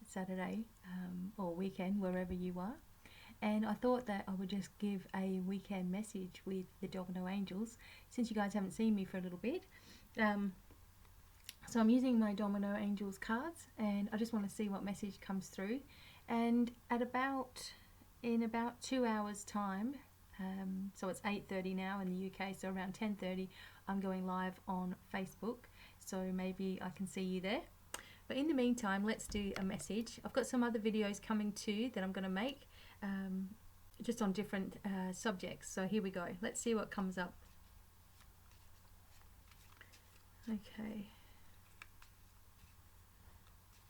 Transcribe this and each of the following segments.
Saturday or weekend, wherever you are. And I thought that I would just give a weekend message with the Domino Angels, since you guys haven't seen me for a little bit. So I'm using my Domino Angels cards, and I just want to see what message comes through. And in about 2 hours time, so it's 8:30 now in the UK, so around 10:30 I'm going live on Facebook, so maybe I can see you there. But in the meantime, let's do a message. I've got some other videos coming too that I'm going to make just on different subjects. So here we go. Let's see what comes up. Okay.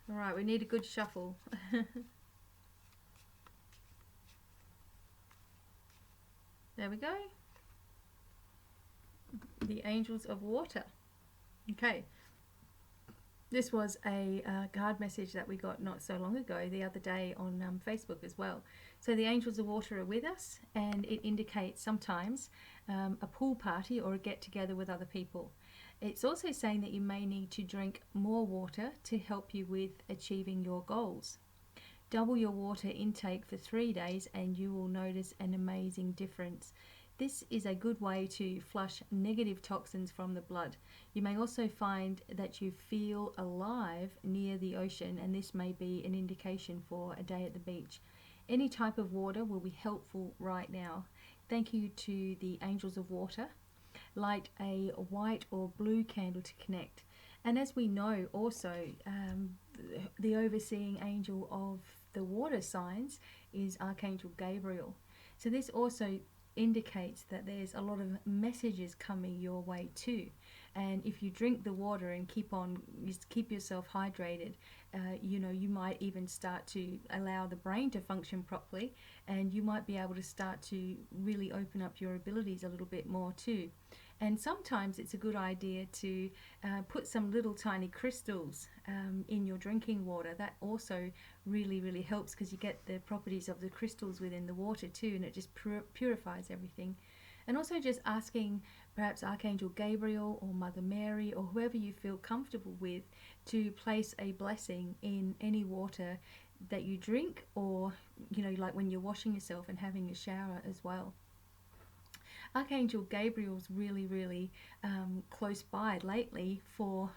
All right, we need a good shuffle. There we go. The Angels of Water. Okay. This was a card message that we got not so long ago, the other day on Facebook as well. So the Angels of Water are with us, and it indicates sometimes a pool party or a get-together with other people. It's also saying that you may need to drink more water to help you with achieving your goals. Double your water intake for 3 days and you will notice an amazing difference. This is a good way to flush negative toxins from the blood. You may also find that you feel alive near the ocean, and this may be an indication for a day at the beach. Any type of water will be helpful right now. Thank you to the Angels of Water. Light a white or blue candle to connect. And as we know also, the overseeing angel of the water signs is Archangel Gabriel. So this also indicates that there's a lot of messages coming your way too. And if you drink the water and keep yourself hydrated, you might even start to allow the brain to function properly, and you might be able to start to really open up your abilities a little bit more too. And sometimes it's a good idea to put some little tiny crystals in your drinking water. That also really helps, because you get the properties of the crystals within the water too, and it just purifies everything. And also just asking perhaps Archangel Gabriel or Mother Mary or whoever you feel comfortable with to place a blessing in any water that you drink, or like when you're washing yourself and having a shower as well. Archangel Gabriel's really close by lately for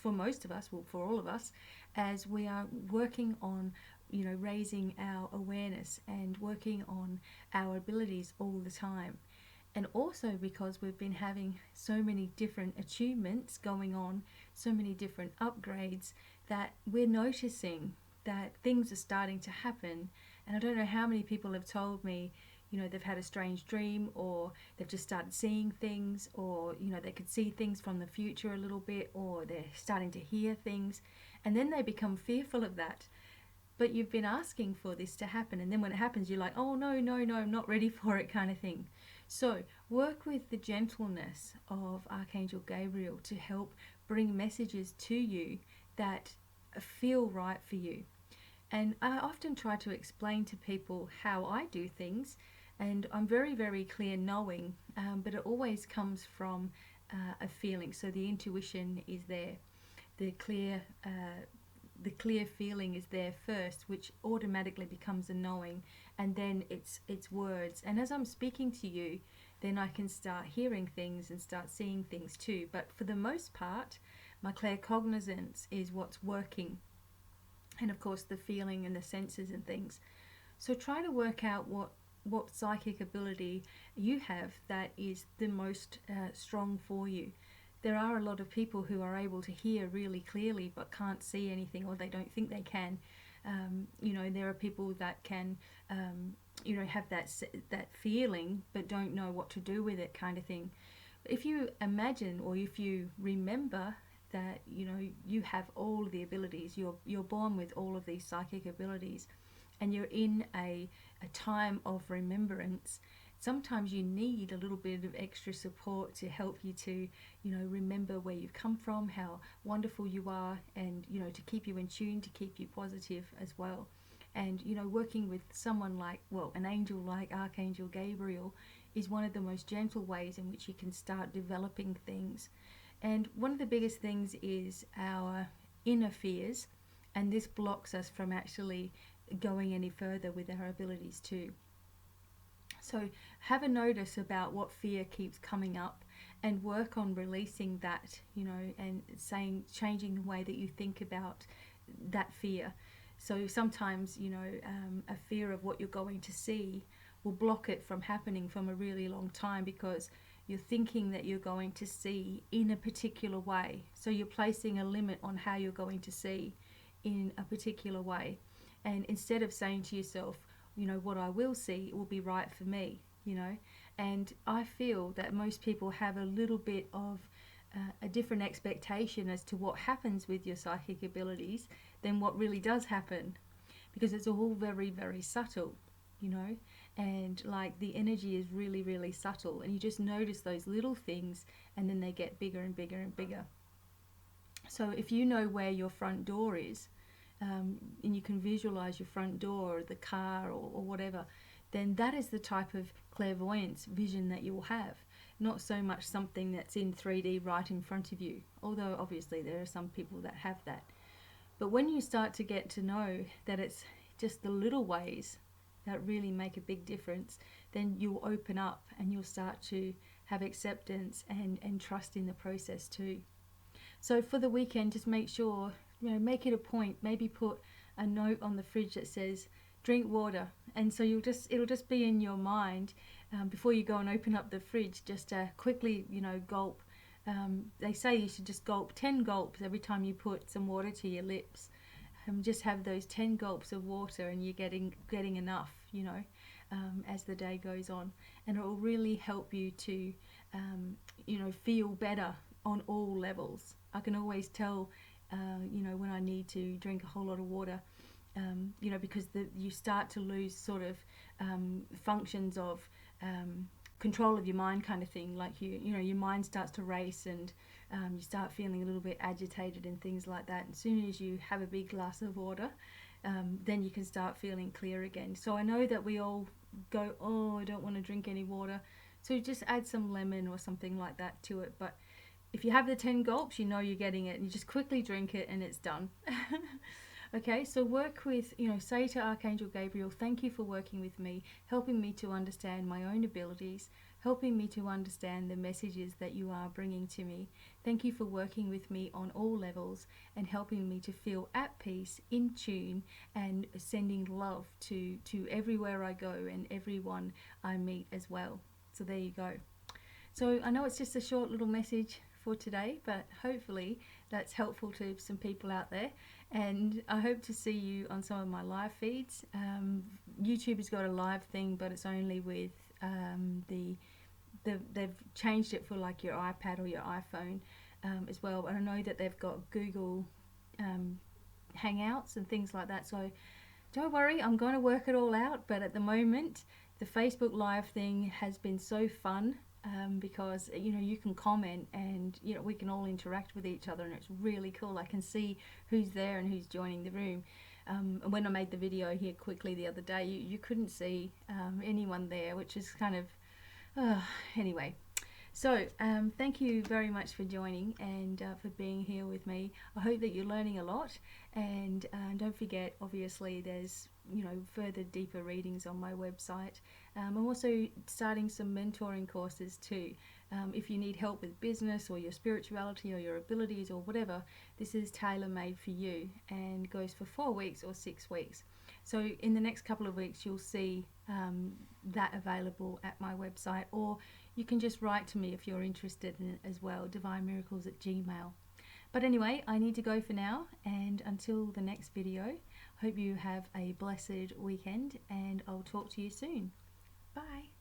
most of us, well, for all of us, as we are working on raising our awareness and working on our abilities all the time. And also because we've been having so many different attunements going on, so many different upgrades, that we're noticing that things are starting to happen. And I don't know how many people have told me they've had a strange dream, or they've just started seeing things, or they could see things from the future a little bit, or they're starting to hear things, and then they become fearful of that. But you've been asking for this to happen, and then when it happens you're like, oh no, I'm not ready for it, kind of thing. So work with the gentleness of Archangel Gabriel to help bring messages to you that feel right for you. And I often try to explain to people how I do things, and I'm very clear knowing, but it always comes from a feeling. So the intuition is there, the clear feeling is there first, which automatically becomes a knowing, and then it's words. And as I'm speaking to you, then I can start hearing things and start seeing things too. But for the most part, my claircognizance is what's working, and of course the feeling and the senses and things. So try to work out what psychic ability you have that is the most strong for you. There are a lot of people who are able to hear really clearly but can't see anything, or they don't think they can. There are people that can have that feeling but don't know what to do with it, kind of thing. If you imagine, or if you remember that you have all the abilities, you're born with all of these psychic abilities, and you're in a time of remembrance, sometimes you need a little bit of extra support to help you to, remember where you've come from, how wonderful you are, and, to keep you in tune, to keep you positive as well. And, working with someone like, an angel like Archangel Gabriel is one of the most gentle ways in which you can start developing things. And one of the biggest things is our inner fears, and this blocks us from actually going any further with our abilities too. So have a notice about what fear keeps coming up and work on releasing that, and changing the way that you think about that fear. So sometimes, a fear of what you're going to see will block it from happening from a really long time, because you're thinking that you're going to see in a particular way. So you're placing a limit on how you're going to see in a particular way. And instead of saying to yourself, what I will see will be right for me, And I feel that most people have a little bit of a different expectation as to what happens with your psychic abilities than what really does happen, because it's all very, very subtle, and like the energy is really, really subtle, and you just notice those little things, and then they get bigger and bigger and bigger. So if you know where your front door is, and you can visualize your front door or the car or whatever, then that is the type of clairvoyance vision that you will have, not so much something that's in 3D right in front of you, although obviously there are some people that have that. But when you start to get to know that it's just the little ways that really make a big difference, then you'll open up and you'll start to have acceptance and trust in the process too. So for the weekend, just make sure, make it a point, maybe put a note on the fridge that says drink water, and so it'll just be in your mind before you go and open up the fridge, just to quickly gulp. They say you should just gulp 10 gulps every time you put some water to your lips. Just have those 10 gulps of water, and you're getting enough, as the day goes on, and it will really help you to feel better on all levels. I can always tell when I need to drink a whole lot of water, because you start to lose sort of functions of control of your mind, kind of thing, like your mind starts to race, and you start feeling a little bit agitated and things like that. And as soon as you have a big glass of water, then you can start feeling clear again. So I know that we all go, oh, I don't want to drink any water, so just add some lemon or something like that to it. But if you have the 10 gulps, you're getting it, and you just quickly drink it and it's done. Okay, so work with, say to Archangel Gabriel, thank you for working with me, helping me to understand my own abilities, helping me to understand the messages that you are bringing to me. Thank you for working with me on all levels and helping me to feel at peace, in tune, and sending love to everywhere I go and everyone I meet as well. So there you go. So I know it's just a short little message for today, but hopefully that's helpful to some people out there, and I hope to see you on some of my live feeds. YouTube has got a live thing, but it's only with they've changed it for like your iPad or your iPhone as well, and I know that they've got Google Hangouts and things like that, so don't worry, I'm going to work it all out. But at the moment, the Facebook live thing has been so fun, because you can comment, and we can all interact with each other, and it's really cool. I can see who's there and who's joining the room. And when I made the video here quickly the other day, you couldn't see anyone there, which is kind of anyway. So thank you very much for joining and for being here with me. I hope that you're learning a lot, and don't forget, obviously there's further deeper readings on my website. I'm also starting some mentoring courses too. If you need help with business or your spirituality or your abilities or whatever, this is tailor-made for you and goes for 4 weeks or 6 weeks. So in the next couple of weeks you'll see that available at my website, or you can just write to me if you're interested in it as well, divinemiracles@gmail.com. But anyway, I need to go for now, and until the next video, hope you have a blessed weekend, and I'll talk to you soon. Bye.